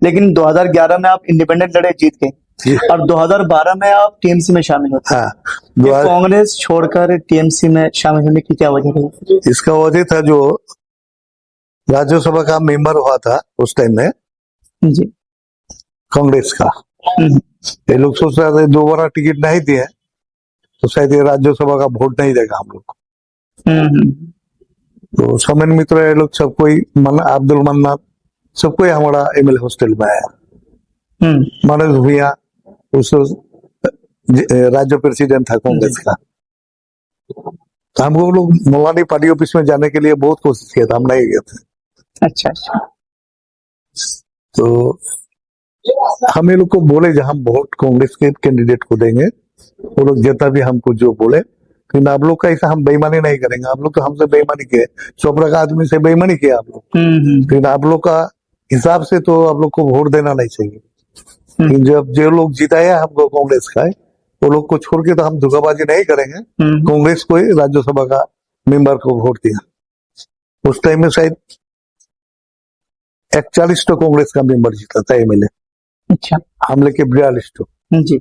लेकिन 2011 में आप इंडिपेंडेंट लड़े, जीत गए, जी। और 2012 में आप टीएमसी में शामिल होते हैं। हाँ, ये कांग्रेस छोड़कर टीएमसी में शामिल होने की क्या वजह है? इसका वजह था जो राज्यसभा का मेंबर हुआ था उस टाइम में जी। कांग्रेस का, ये लोग सोच रहे थे दोबारा टिकट नहीं दिए तो शायद ये राज्यसभा का वोट नहीं देगा हम लोग को। तो सोमेन मित्र ये लोग सब कोई अब्दुल मन्नान सब कोई हमारा एमएलए हॉस्टल में आया। मनोज भूया उस राज्य प्रेसिडेंट था कांग्रेस का। तो हमको लोग मोलानी पार्टी ऑफिस में जाने के लिए बहुत कोशिश किया था, हम नहीं गए थे। अच्छा अच्छा। तो हम ये लोग को बोले जब हम वोट कांग्रेस के कैंडिडेट को देंगे, वो लोग जितना भी हमको जो बोले, लेकिन आप लोग का ऐसा हम बेईमानी नहीं करेंगे। आप लोग तो हमसे बेईमानी किए, चोपड़ा का आदमी से बेईमानी किया आप लोग, लेकिन आप लोग का हिसाब से तो आप लोग को वोट देना नहीं चाहिए। लेकिन जब जो लोग जिताया हमको कांग्रेस का, वो लोग को छोड़ के तो हम धोखाबाजी नहीं करेंगे। कांग्रेस को ही राज्यसभा का मेंबर को वोट दिया। उस टाइम में शायद 41 तो कांग्रेस का मेंबर जीता था एमएलए। अच्छा। हम लेके 42 तो। जी।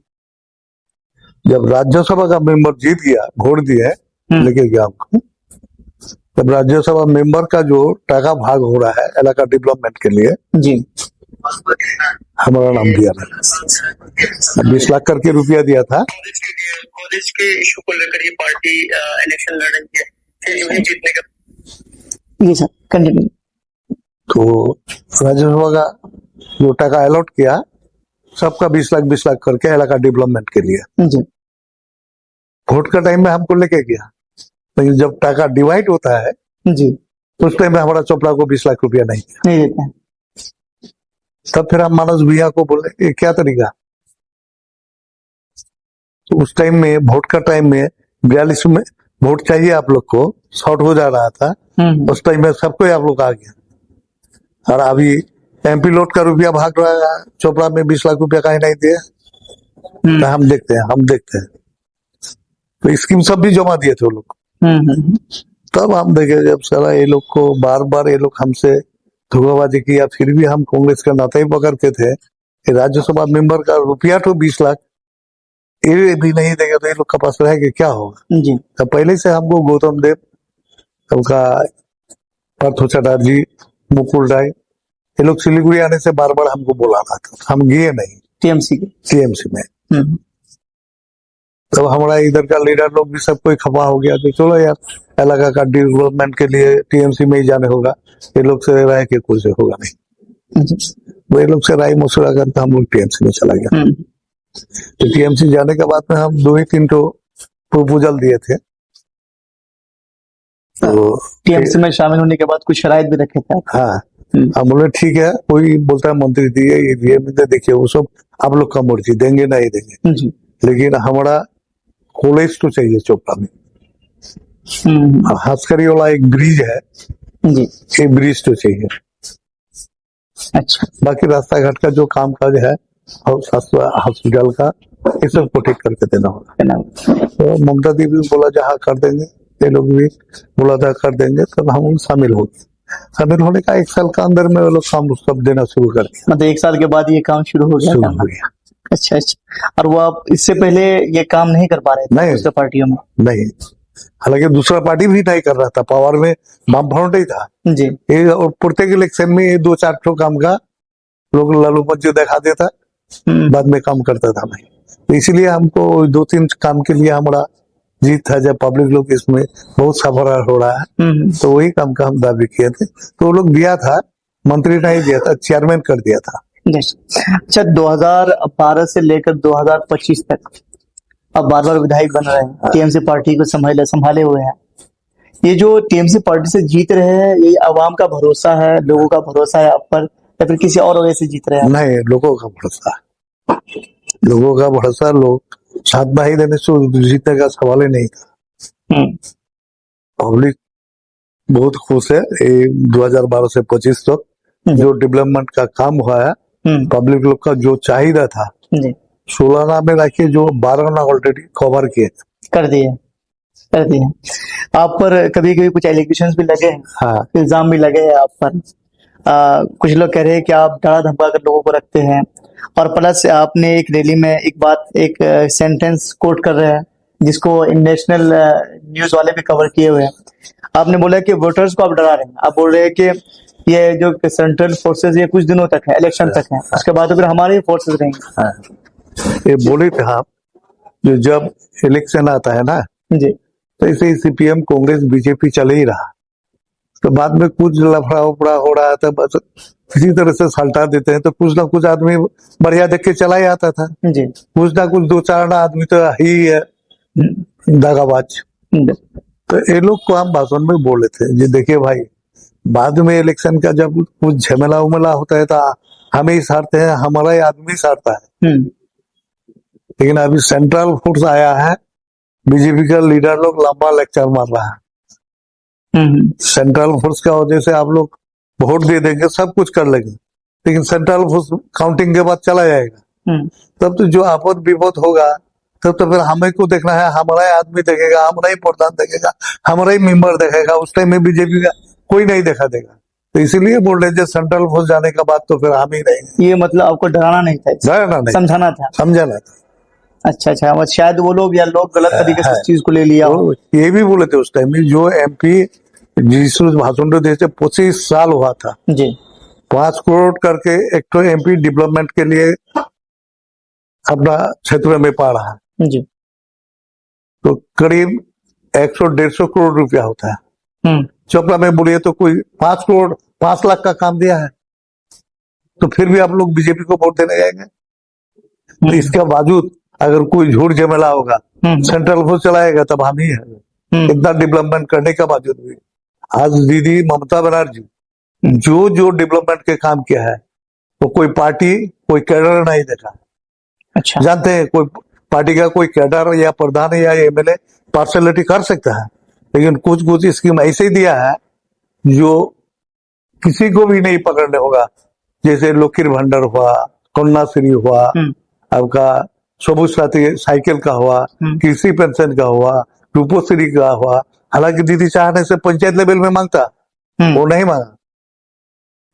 जब राज्यसभा का मेंबर जीत गया, वोट दिया लेके गया हमको, तब राज्यसभा मेंबर का जो टाका भाग हो रहा है इलाका डेवलपमेंट के लिए, जी, हमारा नाम दिया था। 20 लाख करके रुपया दिया था। कांग्रेस के इशू को लेकर ये पार्टी इलेक्शन लड़ रही है, फिर जो है जीतने का। जी सर, कंटिन्यू। तो राज्यसभा का जो टाका अलॉट किया, सबका 20 लाख करके इलाका डेवलपमेंट के लिए। जी। वोट का टाइम में हमको लेके गया, लेकिन जब टाका डिवाइड होता है जी, तो उस टाइम में हमारा चोपड़ा को 20 लाख रुपया नहीं देते हैं। तब फिर हम मनोज भैया को बोले ये क्या तरीका। तो उस टाइम में वोट का टाइम में 42 में वोट चाहिए आप लोग को, शॉर्ट हो जा रहा था। उस टाइम में सबको आप लोग आ गया, और अभी एमपी लोट का रुपया भाग रहा है, चोपड़ा में 20 लाख रुपया कहीं नहीं दिए। तो हम देखते हैं तो स्कीम सब भी जमा दिए थे वो लोग। तब हम देखे जब सारा ये लोग को बार बार ये लोग हमसे धोखाबाजी किया, फिर भी हम कांग्रेस का नाता ही पकड़ते थे। राज्यसभा मेंबर का रुपया तो 20 लाख ये भी नहीं देगा तो ये लोग का पास रहेगा क्या होगा। जी। तो पहले से हमको गौतम देव, उनका पार्थो चटर्जी, मुकुल राय, ये लोग सिलीगुड़ी आने से बार बार हमको बोला था, हम गए नहीं टीएमसी में। तो हमारा इधर का लीडर लोग भी सब कोई खपा हो गया, तो चलो यार इलाका का डेवलपमेंट के लिए टीएमसी में ही जाने होगा, ये लोग से राय के कुछ होगा नहीं। वो ये लोग से राय मशुरा करके हम लोग टीएमसी में चला गया। तो टीएमसी जाने के बाद में हम 2-3 तो प्रपोजल दिए थे। तो टीएमसी में शामिल होने के बाद कुछ शराइत भी रखे थे। हाँ, हम बोले ठीक है, कोई बोलता है मंत्री दिए ये दिए, देखिए वो सब आप लोग का मर्जी, देंगे नहीं देंगे, लेकिन हमारा कॉलेज तो चाहिए चोपड़ा में। हंसकरी वाला एक ब्रिज है जी, ये ब्रिज तो चाहिए। अच्छा। बाकी रास्ता घाट का जो काम काज है हॉस्पिटल का, ये सब को ठीक करके देना होगा। तो ममता दीदी बोला जहाँ कर देंगे, ये लोग भी बोला था कर देंगे, तब हम शामिल हो गए। शामिल होने का 1 साल का अंदर में वो लोग काम सब देना शुरू कर दिया। मतलब 1 साल के बाद ये काम शुरू हो गया। अच्छा अच्छा। और वो आप इससे पहले ये काम नहीं कर पा रहे थे दूसरे पार्टियों में? नहीं, हालांकि दूसरा पार्टी भी नहीं कर रहा था, पावर में वामफ्रंट ही था जी। ये और प्रत्येक इलेक्शन में ये 2-4 ठो काम का लोग लालूपंथी दिखा देता, बाद में काम करता था नहीं। तो इसलिए हमको 2-3 काम के लिए हमारा जीत था। जब पब्लिक लोग इसमें बहुत सफर हो रहा है तो वही काम का हम दावी किए थे। तो वो लोग दिया था, मंत्री नहीं दिया था, चेयरमैन कर दिया था। अच्छा, 2012 से लेकर 2025 तक अब बार-बार विधायक बन रहे हैं, टीएमसी पार्टी को संभाले हुए हैं। ये जो टीएमसी पार्टी से जीत रहे हैं, ये आवाम का भरोसा है, लोगों का भरोसा है आप पर, या फिर किसी और वजह से जीत रहे हैं? नहीं, लोगों का भरोसा, लोगों का भरोसा। लोग साथ नहीं देने से जीतने का सवाल ही नहीं था। पब्लिक बहुत खुश है। 2012 से 25 तक जो डेवलपमेंट का काम हुआ है, पब्लिक लोग का जो चाहिए था 16 में रखिए, जो 12 ऑलरेडी कवर किए कर दिए। आप पर कभी कभी कुछ एलिगेशन भी लगे हैं, हाँ, इल्जाम भी लगे हैं आप पर। कुछ लोग कह रहे हैं कि आप डरा धमका कर लोगों को रखते हैं, और प्लस आपने एक रैली में एक सेंटेंस कोट कर रहे हैं जिसको नेशनल न्यूज वाले भी कवर किए हुए हैं। आपने बोला कि वोटर्स को आप डरा रहे हैं, आप बोल रहे हैं कि ये जो सेंट्रल फोर्सेस ये कुछ दिनों तक है, इलेक्शन तक है, उसके बाद तो फिर हमारे ही फोर्सेस रहेंगे। ये बोले थे आप, जो जब इलेक्शन आता है ना, जी तो ऐसे ही सीपीएम कांग्रेस बीजेपी चल ही रहा, तो बाद में कुछ लफड़ा उफड़ा हो रहा था, बस किसी तरह से सल्टा देते हैं, तो कुछ ना कुछ आदमी बढ़िया देख के चला ही आता था। जी कुछ ना कुछ दो चार आदमी तो ही है दागाबाज। तो ये लोग को हम भाषण में बोले थे, जी देखिए भाई, बाद में इलेक्शन का जब कुछ झमेला उमेला होता है तो हमें ही सारते हैं, हमारा ही आदमी सारता है। लेकिन अभी सेंट्रल फोर्स आया है, बीजेपी का लीडर लोग लंबा लेक्चर मार रहा है। सेंट्रल फोर्स का वजह से आप लोग वोट दे देंगे, सब कुछ कर लेंगे, लेकिन सेंट्रल फोर्स काउंटिंग के बाद चला जाएगा, तब तो जो आपद विपद होगा तब तो फिर हमें को देखना है, हमारा ही आदमी देखेगा, हमारा ही प्रधान देखेगा, हमारा ही मेंबर देखेगा। उस टाइम में बीजेपी का कोई नहीं देखा देगा, तो इसीलिए बोल रहे थे सेंट्रल फोर्स जाने के बाद तो फिर हम ही रहेंगे। ये मतलब आपको डराना नहीं था, डराना नहीं, समझाना था। समझाना था। अच्छा अच्छा, बस शायद वो लोग या लोग गलत तरीके से इस चीज को ले लिया हो। ये भी बोले थे उस टाइम में, जो एमपी जिस भाषण देते 25 साल हुआ था जी, 5 करोड़ करके एक तो एमपी डेवलपमेंट के लिए अपना क्षेत्र में पा रहा है, जी तो करीब 100-150 करोड़ रुपया होता है। चोपड़ा में बोलिए तो कोई 5 करोड़ 5 लाख का काम दिया है, तो फिर भी आप लोग बीजेपी को वोट देने जाएंगे। तो इसके बावजूद अगर कोई झूठ झमेला होगा, सेंट्रल फोर्स चलाएगा, तब हम ही है। इतना डेवलपमेंट करने के बावजूद भी आज दीदी ममता बनर्जी जो जो डेवलपमेंट के काम किया है, वो कोई पार्टी कोई कैडर नहीं देखा। अच्छा, जानते हैं कोई पार्टी का कोई कैडर या प्रधान या एमएलए पार्शलिटी कर सकता है, लेकिन कुछ कुछ स्कीम ऐसे ही दिया है जो किसी को भी नहीं पकड़ने होगा। जैसे लकीर भंडार हुआ, कन्याश्री हुआ, आपका सबुज साथी साइकिल का हुआ, कृषि पेंशन का हुआ, रूपोश्री का हुआ। हालांकि दीदी चाहने से पंचायत लेवल में मांगता, वो नहीं मांगा,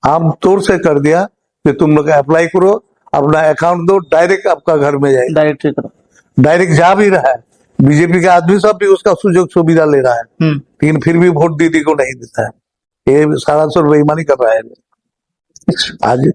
आम तौर से कर दिया कि तुम लोग अप्लाई करो, अपना अकाउंट दो, डायरेक्ट आपका घर में जाएगा। डायरेक्ट जा भी रहा है, बीजेपी का आदमी सब भी उसका सुযোগ सुविधा ले रहा है, लेकिन फिर भी वोट दीदी को नहीं देता है। ये सारा सर बेईमानी कर रहा है। आज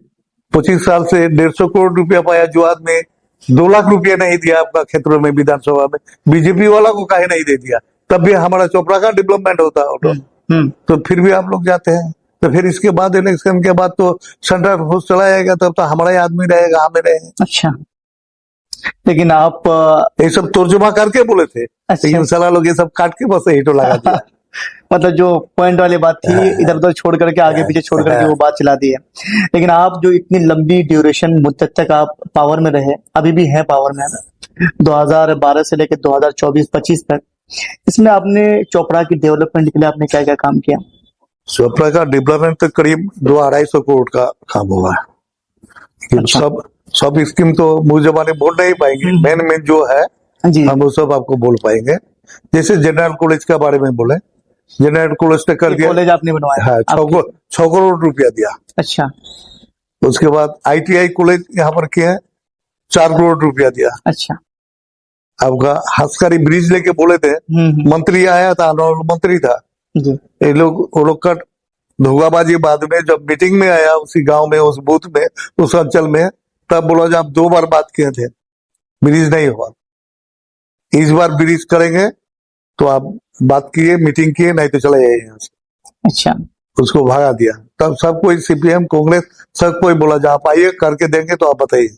25 साल से 150 करोड़ रुपया पाया, जो आदमी 2 लाख रुपया नहीं दिया आपका क्षेत्र में विधानसभा में, बीजेपी वाला को काहे नहीं दे दिया, तब भी हमारा चोपड़ा का डेवलपमेंट होता है। तो फिर भी आप लोग जाते हैं, तो फिर इसके बाद इलेक्शन के बाद तो सेंट्रल फोर्स चला जाएगा, तब तो हमारा ही आदमी रहेगा, हमें रहेंगे। अच्छा, लेकिन आप ये सब तर्जुमा करके बोले थे। अच्छा। लेकिन साला लोग ये सब काट के बस हिटो लगा दिया। मतलब जो पॉइंट वाली बात थी इधर उधर छोड़ करके, आगे पीछे छोड़ करके वो बात चला दी है। लेकिन आप जो इतनी लंबी ड्यूरेशन मुद्दत तक आप पावर में रहे, अभी भी हैं पावर में, 2012 से लेकर 2024-25 तक, इसमें आपने चोपड़ा की डेवलपमेंट के लिए आपने क्या क्या काम किया? चोपड़ा का डेवलपमेंट तो करीब 200-250 करोड़ का काम हुआ है। अच्छा। सब स्कीम तो मुझे जबानी बोल नहीं पाएंगे, मेन जो है हम वो सब आपको बोल पाएंगे। जैसे जनरल कॉलेज के बारे में बोले, जनरल कॉलेज ने कर दिया, कॉलेज आपने बनवाया है, 6 करोड़ रुपया दिया। अच्छा, उसके बाद ITI कॉलेज यहाँ पर किया, 4 करोड़ रुपया दिया। अच्छा, आपका हंसकारी ब्रिज लेके बोले थे, मंत्री आया था, मंत्री था, ये लोग वो लोग का धोखाबाजी बाद में जब मीटिंग में आया उसी गांव में, उस बूथ में, उस अंचल में, तब बोला जब 2 बार बात किए थे, ब्रिज नहीं हुआ, इस बार ब्रिज करेंगे, तो आप बात किए, मीटिंग किए, नहीं तो चले जाइए यहाँ से। अच्छा, उसको भगा दिया। तब सब कोई सीपीएम कांग्रेस सब कोई बोला जब आप आइए करके देंगे तो आप बताइए।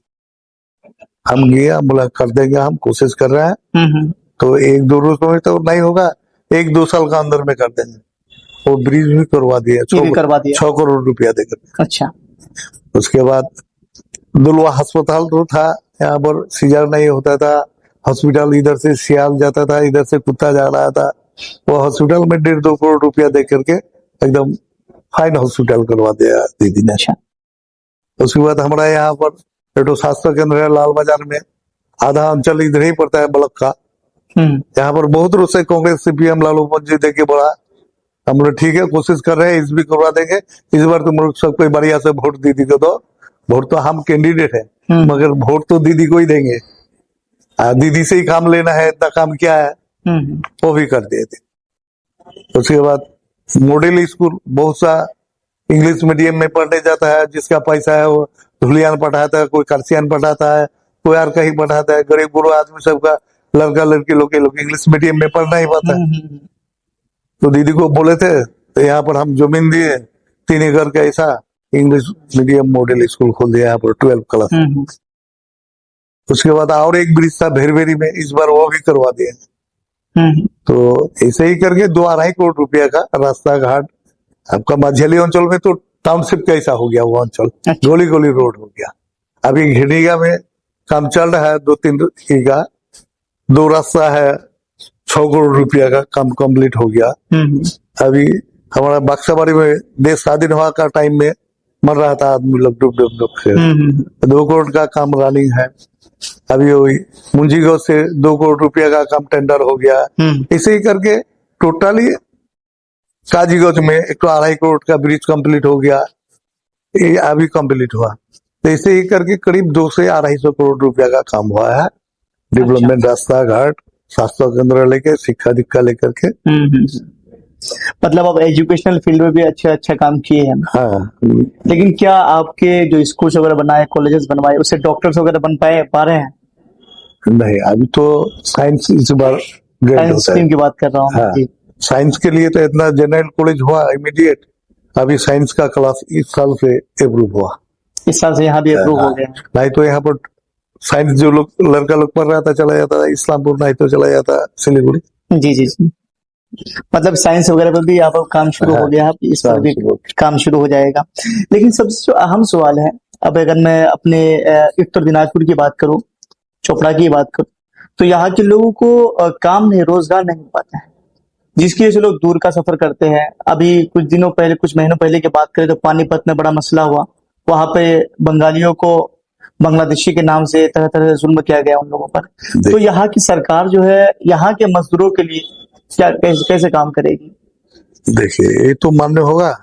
हम गया, बोला कर देंगे, हम कोशिश कर रहे हैं, तो 1-2 रोज में तो नहीं होगा, 1-2 साल का अंदर में कर देंगे। वो ब्रिज भी करवा दिया, 6 करोड़ रुपया देकर। अच्छा, उसके बाद दुलवा अस्पताल तो था, यहाँ पर सीजर नहीं होता था, हॉस्पिटल इधर से सियाल जाता था, इधर से कुत्ता जा रहा था, वो हॉस्पिटल में 1.5-2 करोड़ रुपया दे करके एकदम फाइन हॉस्पिटल करवा दिया दीदी ने। अच्छा। उसके बाद हमारा यहाँ पर एक स्वास्थ्य केंद्र है लाल बाजार में, आधा अंचल इधर ही पड़ता है ब्लॉक का। यहाँ पर बहुत रूप से कांग्रेस सीपीएम लालू प्रसाद जी देके बड़ा हम लोग ठीक है, कोशिश कर रहे हैं, इस भी करवा देंगे। इस बार तुम लोग सब कोई बढ़िया से वोट दीदी को दो। वोट तो हम कैंडिडेट है, मगर वोट तो दीदी को ही देंगे। दीदी से ही काम लेना है, इतना काम क्या है वो भी कर दिए थे। उसके बाद मॉडल स्कूल, बहुत सा इंग्लिश मीडियम में पढ़ने जाता है, जिसका पैसा है वो धुलियान पढ़ाता है, कोई करसियान पढ़ाता है, कोई और कहीं पढ़ाता है। गरीब गुरु आदमी सबका लड़का लड़की लोग इंग्लिश मीडियम में पढ़ना ही पाता है। तो दीदी को बोले थे, तो यहाँ पर हम जमीन दिए 3 एकड़ का, ऐसा इंग्लिश मीडियम मॉडल स्कूल खोल दिया यहाँ पर 12 क्लास। उसके बाद और एक ब्रिज था भेरवेरी में, इस बार वो भी करवा दिया। तो ऐसे ही करके 2-2.5 करोड़ रुपया का रास्ता घाट आपका माझेली अंचल में तो टाउनशिप कैसा हो गया, वो अंचल गोली गोली रोड हो गया। अभी घिड़िया में काम चल रहा है, 2-3 का 2 रास्ता है, 6 करोड़ रुपया का काम कंप्लीट हो गया। अभी हमारा बक्साबाड़ी में देश स्वाधीन हुआ का टाइम में मर रहा था आदमी लोग डूब डूब से, 2 करोड़ का काम रनिंग है। अभी वही मुंजीगौ से 2 करोड़ रुपया का काम टेंडर हो गया। इसे ही करके टोटली काजीगंज में 1-2.5 करोड़ का ब्रिज कंप्लीट हो गया, ये अभी कंप्लीट हुआ। तो ऐसे ही करके करीब 200 से 250 करोड़ रुपया का काम हुआ है डेवलपमेंट। रास्ता घाट, स्वास्थ्य केंद्र लेके, शिक्षा दीक्षा लेकर के। मतलब आप एजुकेशनल फील्ड में भी अच्छा काम किए हैं। हाँ, लेकिन क्या आपके जो स्कूल्स वगैरह बनाए, कॉलेजेस बनवाए, उससे डॉक्टर्स वगैरह बन पा रहे हैं? नहीं, अभी तो साइंस इस बार साइंस स्ट्रीम की बात कर रहा हूँ। हाँ, साइंस के लिए तो इतना जनरल कॉलेज हुआ इमीडिएट। अभी साइंस का क्लास इस साल से अप्रूव हुआ, इस साल से यहाँ भी अप्रूव हो गया। नहीं तो यहाँ पर साइंस जो लोग लड़का लोग पढ़ रहा था चला जाता इस्लामपुर, नहीं तो चला जाता सिलीगुड़ी। जी। मतलब साइंस वगैरह पर भी आप काम शुरू हो गया, इस पर भी काम शुरू हो जाएगा। लेकिन सबसे जो अहम सवाल है, अब अगर मैं अपने उत्तर दिनाजपुर की बात करूं, चोपड़ा की बात करूं, तो यहाँ के लोगों को काम नहीं, रोजगार नहीं मिल पाता है, जिसकी वजह से लोग दूर का सफर करते हैं। अभी कुछ महीनों पहले की बात करें तो पानीपत में बड़ा मसला हुआ, वहां पे बंगालियों को बांग्लादेशी के नाम से तरह तरह से जुल्म किया गया उन लोगों पर। तो यहाँ की सरकार जो है यहाँ के मजदूरों के लिए क्या कैसे काम करेगी? देखिए, ये तो मान्य होगा,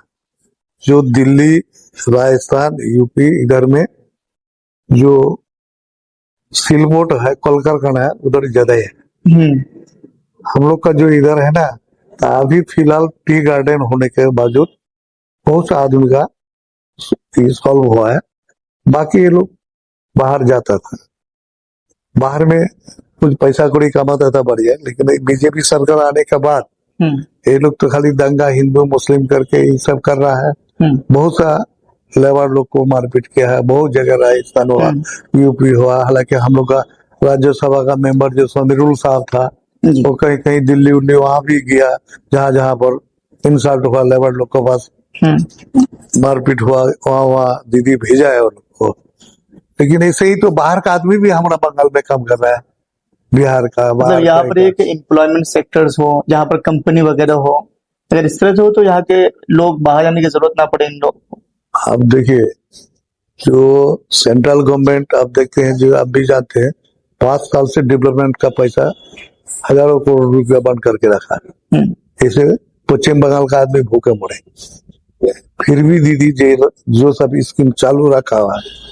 जो दिल्ली, राजस्थान, यूपी इधर में जो सिलमोट है, कल कारखाना है, उधर ज्यादा है। हम लोग का जो इधर है ना, अभी फिलहाल टी गार्डन होने के बावजूद बहुत सा आदमी का सॉल्व हुआ है। बाकी ये लोग बाहर जाता था, बाहर में कुछ पैसा कौड़ी कमाता था बढ़िया। लेकिन बीजेपी सरकार आने के बाद ये लोग तो खाली दंगा हिंदू मुस्लिम करके ये सब कर रहा है। बहुत सा लेबर लोग को मारपीट किया है, बहुत जगह राजस्थान हुआ, यूपी हुआ। हालांकि हम लोग का राज्यसभा का मेंबर जो समीरुल साहब था, वो कहीं कहीं दिल्ली उल्ली वहां भी गया, जहां जहां पर इंसल्ट हुआ लेबर लोग के पास, मारपीट हुआ, वहां दीदी भेजा है उन लोग को। लेकिन ऐसे ही तो बाहर का आदमी भी हमारा बंगाल में काम कर रहा है, बिहार का। मतलब यहाँ पर एक एम्प्लॉयमेंट सेक्टर्स हो, जहाँ पर कंपनी वगैरह हो, अगर इस तरह से हो तो यहाँ के लोग बाहर जाने की जरूरत ना पड़े इन लोगों को। आप देखिए, जो सेंट्रल गवर्नमेंट आप देखते हैं, जो आप भी जानते हैं, 5 साल से डेवलपमेंट का पैसा हजारों करोड़ रुपया बंद करके रखा है। ऐसे पश्चिम बंगाल का आदमी भूखे मरे, फिर भी दीदी जो सब स्कीम चालू रखा हुआ है,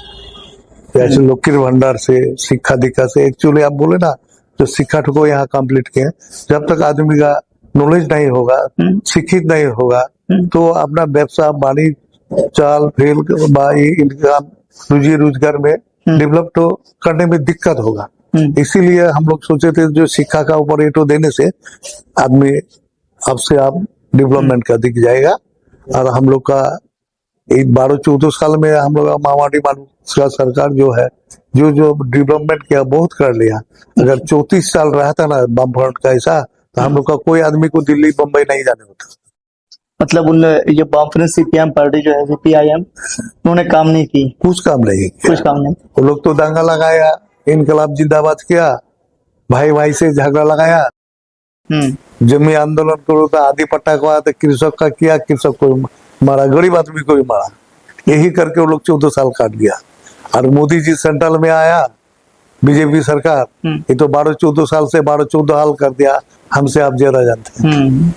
जैसे लकीर भंडार से, शिक्षा दीक्षा से। एक्चुअली आप बोले ना, जो शिक्षा को यहाँ कंप्लीट किए, जब तक आदमी का नॉलेज नहीं होगा, शिक्षित नहीं होगा, तो अपना व्यवसाय वाणिज्य चाल फेल इनकम रोजी रोजगार में डेवलप तो करने में दिक्कत होगा। इसीलिए हम लोग सोचे थे जो शिक्षा का ऊपर रेटो देने से आदमी अब से आप डेवलपमेंट का दिख जाएगा। और हम लोग का 12-14 साल में हम लोग मारवाड़ी का सरकार जो है, जो डेवलपमेंट किया बहुत कर लिया। अगर 34 साल रहा था ना वामफ्रंट का ऐसा, तो हम लोग का कोई आदमी को दिल्ली बम्बई नहीं जाने होता। मतलब उन ये वामफ्रंट सीपीएम पार्टी जो है, सीपीआईएम, उन्होंने काम नहीं की, कुछ काम नहीं किया। कुछ काम नहीं। वो लोग तो दंगा लगाया, इनकलाब जिंदाबाद किया, भाई भाई से झगड़ा लगाया, जमीन आंदोलन करो तो आधी पट्टा को आया, तो कृषक का किया, कृषक को मारा, गरीब आदमी को भी मारा। यही करके वो लोग 14 साल काट लिया। और मोदी जी सेंट्रल में आया, बीजेपी सरकार, ये तो 12-14 साल से 12-14 साल कर दिया। हमसे आप ज्यादा जानते हैं।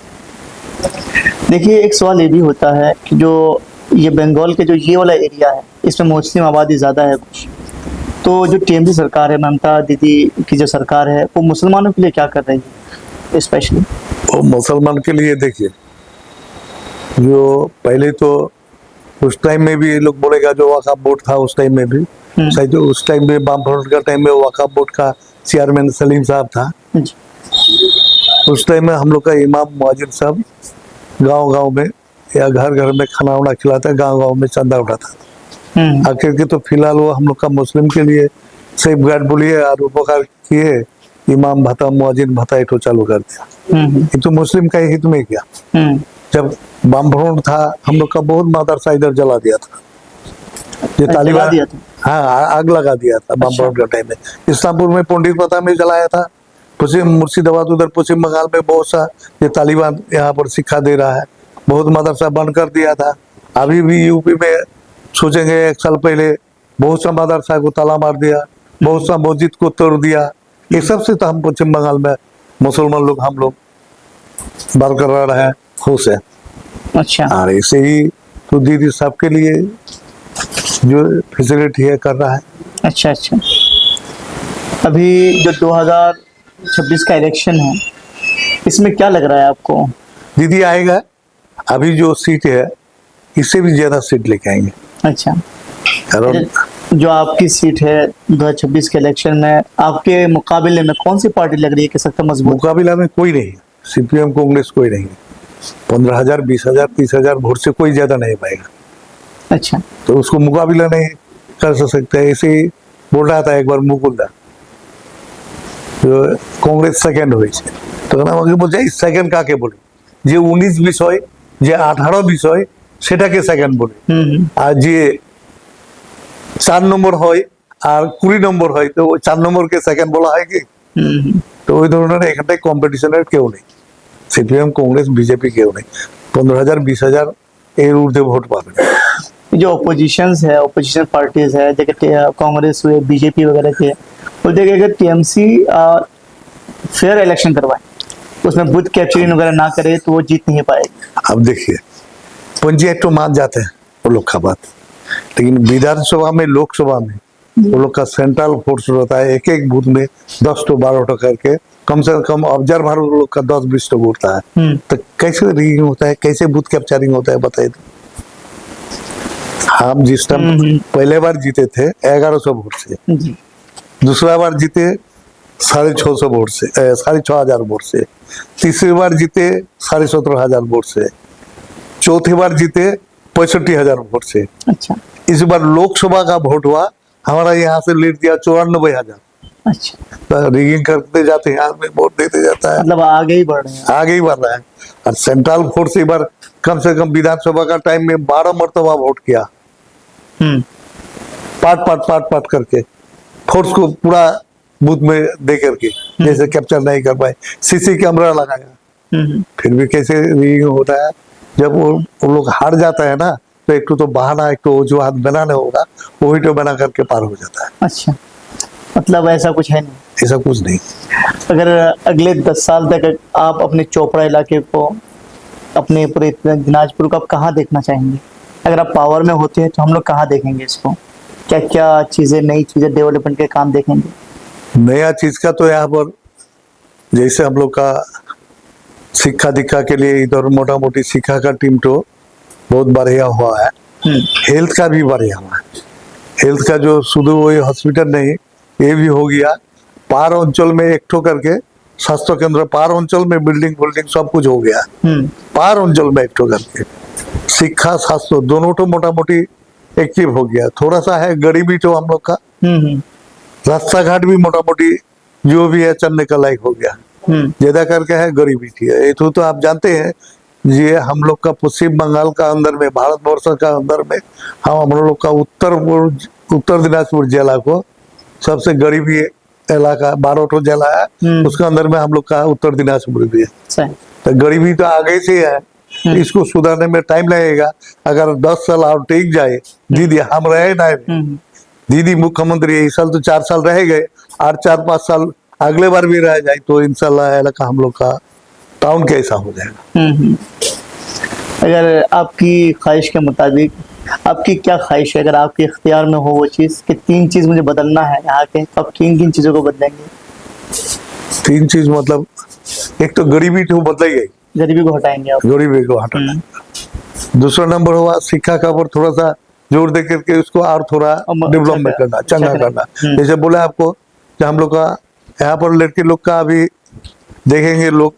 देखिए, एक सवाल ये भी होता है कि जो ये बंगाल के जो ये वाला एरिया है, इसमें मुस्लिम आबादी ज़्यादा है कुछ। तो जो टीएमसी सरकार है, ममता दीदी की जो सरकार है, वो मुसलमानों के लिए क्या कर रही है स्पेशली? वो मुसलमान के लिए देखिए, जो पहले तो उस टाइम में भी ये लोग बोलेगा जो वक़ाफ बोर्ड था उस टाइम में भी, शायद उस टाइम में वाम फ्रंट का टाइम में वक़ाफ बोर्ड का चेयरमैन सलीम साहब था। जी। उस टाइम में हम लोग का इमाम मुअज्जिन साहब गांव-गांव में या घर-घर में खाना वाना खिलाता, गांव-गांव में चंदा उठाता। आखिर के तो फिलहाल वो हम लोग का मुस्लिम के लिए सेफ गार्ड बोलिए और उपकार किए, इमाम भत्ता मुअज्जिन भत्ता एक चालू कर दिया। ये तो मुस्लिम का हित में किया। जब वामफ्रंट था हम लोग का बहुत मदरसा इधर जला दिया था, ये तालिबान, हाँ आग लगा दिया था वामफ्रंट का टाइम में। इस्लामपुर में पंडित पता में जलाया था, पश्चिम मुर्शिदाबाद उधर पश्चिम बंगाल में बहुत सा ये तालिबान यहाँ पर शिक्षा दे रहा है, बहुत मदरसा बंद कर दिया था। अभी भी यूपी में सोचेंगे 1 साल पहले बहुत सा मदरसा को ताला मार दिया, बहुत सा मस्जिद को तोड़ दिया। ये सब से तो हम पश्चिम बंगाल में मुसलमान लोग हम लोग बरकरार है, खुश है। अच्छा। और ऐसे ही तो दीदी सबके लिए जो फैसिलिटी है कर रहा है। अच्छा अच्छा। अभी जो 2026 का इलेक्शन है, इसमें क्या लग रहा है आपको? दीदी आएगा, अभी जो सीट है इससे भी ज्यादा सीट लेके आएंगे। अच्छा। कारण जो आपकी सीट है 2026 के इलेक्शन में, आपके मुकाबले में कौन सी पार्टी लग रही है कि सबसे मजबूत? मुकाबला में कोई नहीं है, सीपीएम कांग्रेस कोई नहीं है। 15,000 20,000 30,000 वोट से कोई ज्यादा नहीं पाएगा। अच्छा। तो उसको मुकाबला नहीं कर सकते। ऐसे ही बोल रहा था एक बार मुकुल दा, जो कांग्रेस सेकेंड हुई तो बोलছে সেকেন্ড কাকে বলে, যে 19 বিষয় যে 18 বিষয় সেটাকে সেকেন্ড বলে, আর যে 4 নম্বর হয় আর 20 নম্বর হয় তো 4 নম্বরকে সেকেন্ড বলা হয় কি? তো ওই ধরনের এখানটায় কম্পিটিশনের কেউ নেই, সিপিএম कांग्रेस बीजेपी কেউ নেই। 15,000 20,000 এর ঊর্ধ্বে ভোট পাবে। जो अपोजिशंस है, अपोजिशन पार्टीज है, जैसे कांग्रेस हुए, बीजेपी वगैरह के, वो देखे अगर टीएमसी फेयर इलेक्शन करवाए, उसमें बूथ कैप्चरिंग वगैरह ना करे तो वो जीत नहीं पाएगी। अब देखिए, पंचायत तो मान जाते हैं वो लोग का बात, लेकिन विधानसभा में लोकसभा में वो लोग का सेंट्रल फोर्स रहता है, एक एक बूथ में 10 to 12 करके कम से कम ऑब्जर्वर लोग का 10-20 होता है। तो कैसे रिगिंग होता है, कैसे बूथ कैप्चरिंग होता है बताइए। हम जिस टाइम पहले बार जीते थे 1100 वोट से, दूसरा बार जीते 650 वोट से, 6,500 वोट से, तीसरी बार जीते 17,500 वोट से, चौथी बार जीते 65,000 वोट से। अच्छा। इस बार लोकसभा का वोट हुआ, हमारा यहाँ से लीड दिया 94,000। अच्छा। तो रिगिंग करते जाते हैं, आदमी वोट देते जाता है, मतलब आगे ही बढ़ रहे हैं। आगे ही बढ़ रहा है। और सेंट्रल फोर्स इस बार कम से कम विधानसभा का टाइम में 12 मरतबा वोट किया, पार्ट करके फोर्स को पूरा बूथ में दे करके, जैसे कैप्चर नहीं कर पाए, सीसी कैमरा लगाया, फिर भी कैसे रिगिंग होता है। जब वो लोग हार जाता है ना, तो एक तो बहाना, एक तो जो हाथ बनाने होगा वही तो बना करके पार हो जाता है। अच्छा, मतलब ऐसा कुछ है नहीं? ऐसा कुछ नहीं। अगर अगले 10 साल तक आप अपने चोपड़ा इलाके को, अपने पूरे दिनाजपुर को आप कहाँ देखना चाहेंगे? अगर आप पावर में होते हैं तो हम लोग कहाँ देखेंगे इसको? क्या क्या चीजें, नई चीजें, डेवलपमेंट के काम देखेंगे? नया चीज का तो यहाँ पर जैसे हम लोग का शिक्षा दीक्षा के लिए इधर मोटा मोटी शिक्षा का टीम तो बहुत बढ़िया हुआ है। हेल्थ का भी बढ़िया हुआ है। हेल्थ का जो शुद्ध वही हॉस्पिटल नहीं, ये भी हो गया। पार अंचल में एक ठो करके स्वास्थ्य केंद्र, पार अंचल में बिल्डिंग सब कुछ हो गया। पार अंचल में एक ठो करके शिक्षा स्वास्थ्य दोनों तो मोटा मोटी एक्टिव हो गया। थोड़ा सा है गरीबी तो हम लोग का, रास्ता घाट भी मोटा मोटी जो भी है चलने का लायक हो गया। ज्यादा करके है गरीबी थी। ये तो आप जानते हैं, ये हम लोग का पश्चिम बंगाल का अंदर में, भारतवर्ष का अंदर में, हम लोग का उत्तर दिनाजपुर जिला को सबसे गरीबी इलाका 12 ठो जिला है, उसके अंदर में हम लोग का उत्तर दिनाजपुर भी है। तो गरीबी तो आगे से है, इसको सुधारने में टाइम लगेगा। अगर 10 साल और टिक जाए, दीदी हम रहे ना, दीदी मुख्यमंत्री इस साल तो 4 साल रह गए, और 4-5 साल अगले बार भी रह जाए तो इंशाल्लाह इलाका हम लोग का टाउन कैसा हो जाएगा। अगर आपकी ख्वाहिश के मुताबिक, आपकी क्या ख्वाहिश है, अगर आपके इख्तियार में हो वो चीज़ कि 3 चीज़ मुझे बदलना है यहाँ के, तो आप किन-किन चीज़ों को बदलेंगे? 3 चीज मतलब, एक तो गरीबी तो बदलेगी, गरीबी को हटाएंगे आप? गरीबी को हटाना। दूसरा नंबर हुआ शिक्षा का ऊपर थोड़ा सा जोर दे करके उसको और थोड़ा डेवलपमेंट करना, चंगा करना। जैसे बोले आपको कि हम लोग का यहाँ पर लड़के लोग का अभी देखेंगे लोग,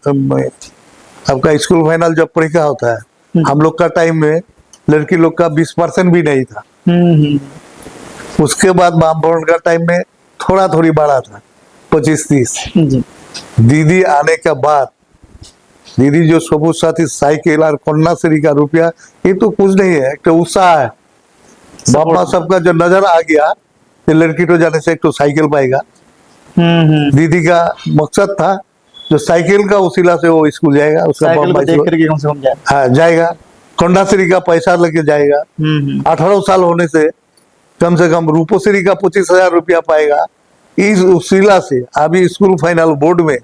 आपका स्कूल फाइनल जब परीक्षा होता है, हम लोग का टाइम में लड़की लोग का 20% भी नहीं था। उसके बाद वामफ्रंट का टाइम में थोड़ा थोड़ी बढ़ा था, 25-30। दीदी आने के बाद, दीदी जो सबूत साथी साइकिल और कन्याश्री का रुपया, ये तो कुछ नहीं है, एक तो उत्साह है। बापा सबका जो नजर आ गया कि लड़की तो जाने से एक तो साइकिल पाएगा। दीदी का मकसद था जो साइकिल का उसीला से वो स्कूल जाएगा, उसका साइकिल को देख करके कम से कम जाए। हाँ जाएगा, कन्याश्री का पैसा लेके जाएगा। 18 साल होने से कम रूपोश्री का 25,000 रुपया पाएगा। इस उसीला से अभी स्कूल फाइनल बोर्ड में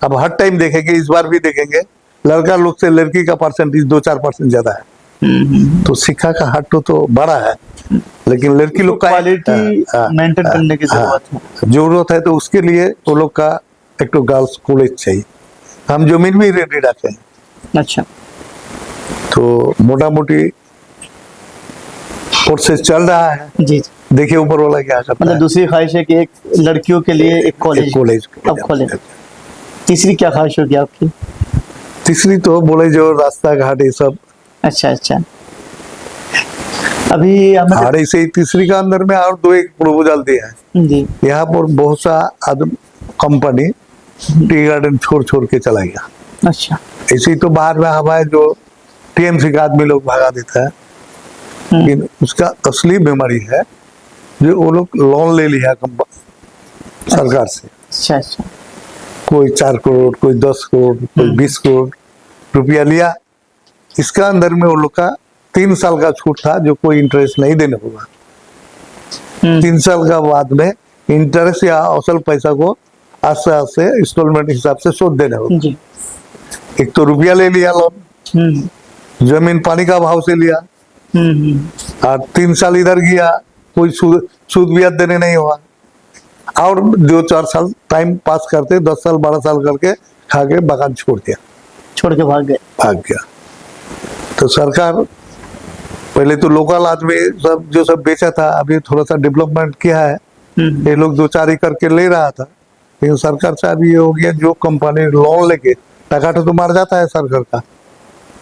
अब हर टाइम देखेंगे, इस बार भी देखेंगे, लड़का लोग से लड़की का परसेंटेज 2-4% ज्यादा है। तो शिक्षा का हाथ तो बड़ा है, लेकिन लड़की लोग का क्वालिटी मेंटेन करने की जरूरत है। तो उसके लिए वो लोग का एक तो गर्ल्स कॉलेज चाहिए। हम जमीन भी रेडी रखे हैं। अच्छा, तो मोटा मोटी प्रोसेस चल रहा है जी। देखिए ऊपर वाला क्या करता मतलब है। दूसरी ख्वाहिश है कि एक लड़कियों के लिए एक कॉलेज अब खोले। तीसरी क्या ख्वाहिश होगी आपकी? तीसरी तो बोले जो रास्ता घाट ये सब। अच्छा, अभी हमें और ऐसे ही तीसरी का अंदर में और 2 एक प्रपोजल दिया है जी। यहाँ पर बहुत सा कंपनी टी गार्डन छोड़ के चला गया। अच्छा, ऐसे ही तो बाहर में हमारे जो टीएमसी का आदमी लोग भगा देता है, लेकिन उसका असली बीमारी है जो वो लोग लोन ले लिया सरकार से। अच्छा, कोई 4 करोड़, कोई 10 करोड़, कोई 20 करोड़ रुपया लिया। इसका अंदर में वो लोग का 3 साल का छूट था जो कोई इंटरेस्ट नहीं देने होगा। 3 साल का बाद में इंटरेस्ट या असल पैसा को आस्ते आस्ते इंस्टॉलमेंट हिसाब से शोध देने होगा। जी। एक तो रुपया ले लिया लोन, जमीन पानी का भाव से लिया, और 3 साल इधर गया, कोई सूद ब्याज देने नहीं हुआ, और 2-4 साल टाइम पास करते 10 साल 12 साल करके खा के बगान छोड़ के भाग गया। तो सरकार पहले तो लोकल आदमी सब बेचा था, अभी थोड़ा सा डेवलपमेंट किया है। ये लोग 2-4 एकड़ के ले रहा था, लेकिन सरकार से अभी ये हो गया जो कंपनी लोन लेके टका तो मार जाता है सरकार का।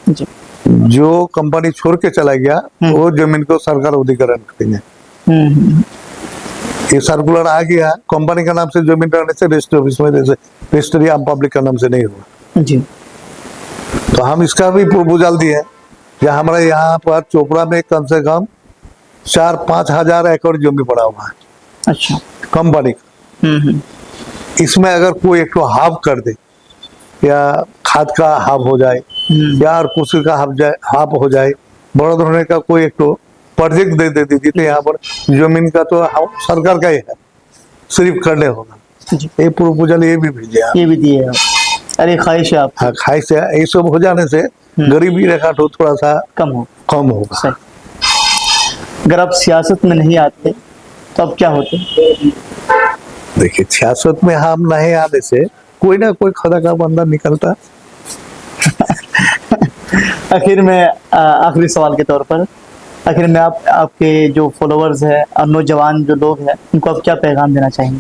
जी। जो कंपनी छोड़ के चला गया वो जमीन को सरकार अधिग्रहण करेंगे। ये सर्कुलर आ गया, कंपनी का नाम से जमीन रहने से रजिस्ट्री ऑफिस में, जैसे रजिस्ट्री आम पब्लिक का नाम से नहीं हुआ। जी। तो हम इसका भी प्रपोजल दिए, जहाँ हमारे यहाँ पर चोपड़ा में कम से कम 4-5 हजार एकड़ जमीन पड़ा हुआ है। अच्छा, कंपनी का। इसमें अगर कोई एक हाफ कर दे, या खाद का हाफ हो जाए, या और कृषि का हाफ हो जाए, बड़ा होने का कोई एक प्रोजेक्ट दे देती थी, तो यहाँ पर जमीन का तो सरकार का ही है, सिर्फ करने होगा। ये प्रपोजल ये भी भेजे, ये भी दिए आप। अरे ख्वाहिश है आप? हाँ, ख्वाहिश है। ये सब हो जाने से गरीबी रेखा तो थोड़ा सा कम होगा। सही। अगर आप सियासत में नहीं आते तो अब क्या होते? देखिए, सियासत में हम नहीं आने से कोई ना कोई खुदा का बंदा निकलता। आखिर में आखिरी सवाल के तौर पर, आखिर में आपके जो फॉलोअर्स है और नौजवान जो लोग हैं, उनको आप क्या पैगाम देना चाहेंगे?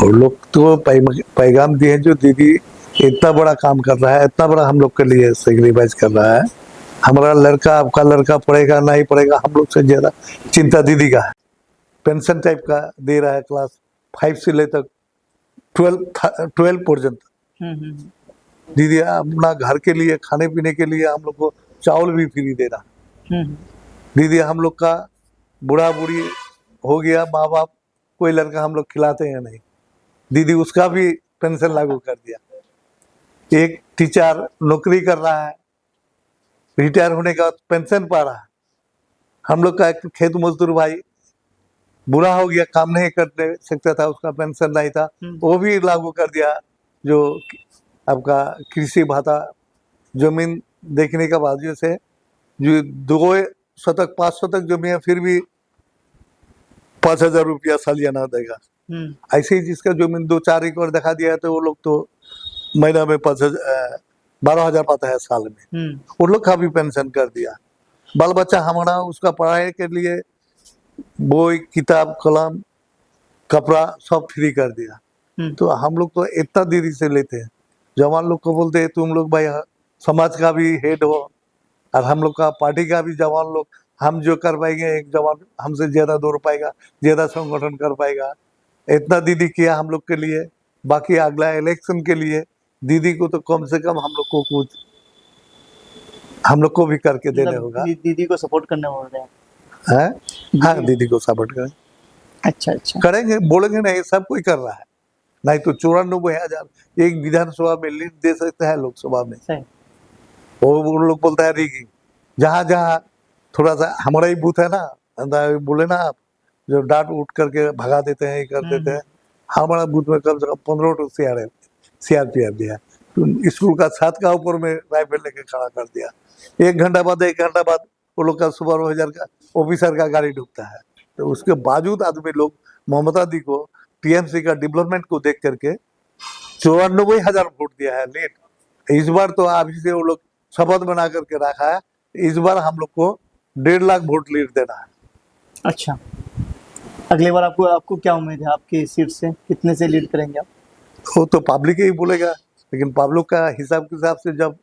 और लोग तो पैगाम दिए जो दीदी इतना बड़ा काम कर रहा है, इतना बड़ा हम लोग के लिए सेक्रीफाइस कर रहा है। हमारा लड़का, आपका लड़का पढ़ेगा नहीं पढ़ेगा, हम लोग से ज्यादा चिंता दीदी का है। पेंशन टाइप का दे रहा है, क्लास 5 से ले तक 12 पर्यंत। दीदी अपना घर के लिए, खाने पीने के लिए हम लोग को चावल भी फ्री दे रहा। दीदी हम लोग का बूढ़ा बूढ़ी हो गया, माँ बाप, कोई लड़का हम लोग खिलाते हैं नहीं, दीदी उसका भी पेंशन लागू कर दिया। एक टीचर नौकरी कर रहा है, रिटायर होने का पेंशन पा रहा है। हम लोग का एक खेत मजदूर भाई बुरा हो गया, काम नहीं करने सकता था, उसका पेंशन नहीं था, वो भी लागू कर दिया। जो आपका कृषि भाता जमीन देखने का बाजू से जो 2 शतक 5 शतक जमीन है फिर भी 5,000 रुपया सालियाना देगा। ऐसे ही जिसका जमीन 2-4 एकड़ दिखा दिया है तो वो लोग तो महीना में 12,000 पाता है साल में। उन लोग का भी पेंशन कर दिया। बाल बच्चा हमारा उसका पढ़ाई के लिए बोई किताब कलम कपड़ा सब फ्री कर दिया। तो हम लोग तो इतना देरी से लेते हैं। जवान लोग को बोलते हैं तुम लोग भाई समाज का भी हेड हो और हम लोग का पार्टी का भी जवान लोग, हम जो कर पाएंगे एक जवान हमसे ज्यादा दौड़ पाएगा, ज्यादा संगठन कर पाएगा। इतना दीदी किया हम लोग के लिए, बाकी अगला इलेक्शन के लिए दीदी को तो कम से कम हम लोग को कुछ हम लोग को भी करके देने होगा। दीदी को सपोर्ट करने बोल रहे हैं? हाँ, दीदी को सपोर्ट करें। अच्छा करेंगे, बोलेंगे नहीं, सब कोई कर रहा है। नहीं तो 94,000 एक विधानसभा में लीड दे सकता है, लोकसभा में वो लोग बोलता है रिगिंग। जहाँ जहाँ थोड़ा सा हमारा ही बूथ है ना, बोले ना आप जो डांट उठ करके भगा देते हैं, कर देते हैं। हमारा बूथ में कम से कम 15 तो CRPF दिया। तो स्कूल का छत का ऊपर में राइफल लेके खड़ा कर दिया। 1 घंटा बाद वो लोग का सुपरवाइजर का ऑफिसर का गाड़ी डूबता है। तो उसके बावजूद आदमी लोग ममता दी को TMC का डेवलपमेंट को देख करके 94,000 वोट दिया है लीड। इस बार तो अभी से वो लोग शपथ बना करके रखा है, इस बार हम लोग को 1.5 लाख वोट लीड देना है। अच्छा, अगले बार आपको क्या उम्मीद है? आपकी सीट से कितने से लीड करेंगे आप? वो तो पब्लिक ही बोलेगा, लेकिन पब्लिक का हिसाब के हिसाब से जब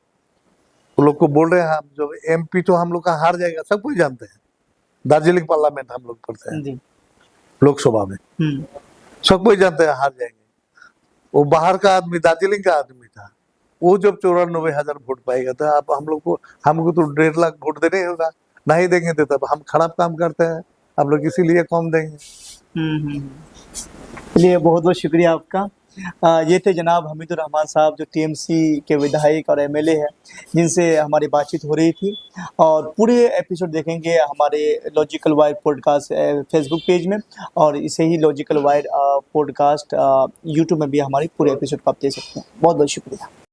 वो लोग को बोल रहे हैं हम, जब MP तो हम लोग का हार जाएगा, सब कुछ जानते हैं। दार्जिलिंग पार्लियामेंट हम लोग पढ़ते हैं लोकसभा में, सब कोई जानते हैं हार जाएंगे। वो बाहर का आदमी, दार्जिलिंग का आदमी था, वो जब 94,000 वोट पाएगा तो आप हमको तो 1.5 लाख वोट देने होगा। नहीं देंगे तो तब हम खराब काम करते हैं, आप लोग इसीलिए कम देंगे। चलिए, बहुत बहुत शुक्रिया आपका। ये थे जनाब हमीदुर रहमान साहब, जो TMC के विधायक और MLA है, जिनसे हमारी बातचीत हो रही थी। और पूरे एपिसोड देखेंगे हमारे logical wire podcast Facebook page में, और इसे ही लॉजिकल वायर पॉडकास्ट यूट्यूब में भी हमारी पूरे एपिसोड को आप दे सकते हैं। बहुत बहुत शुक्रिया।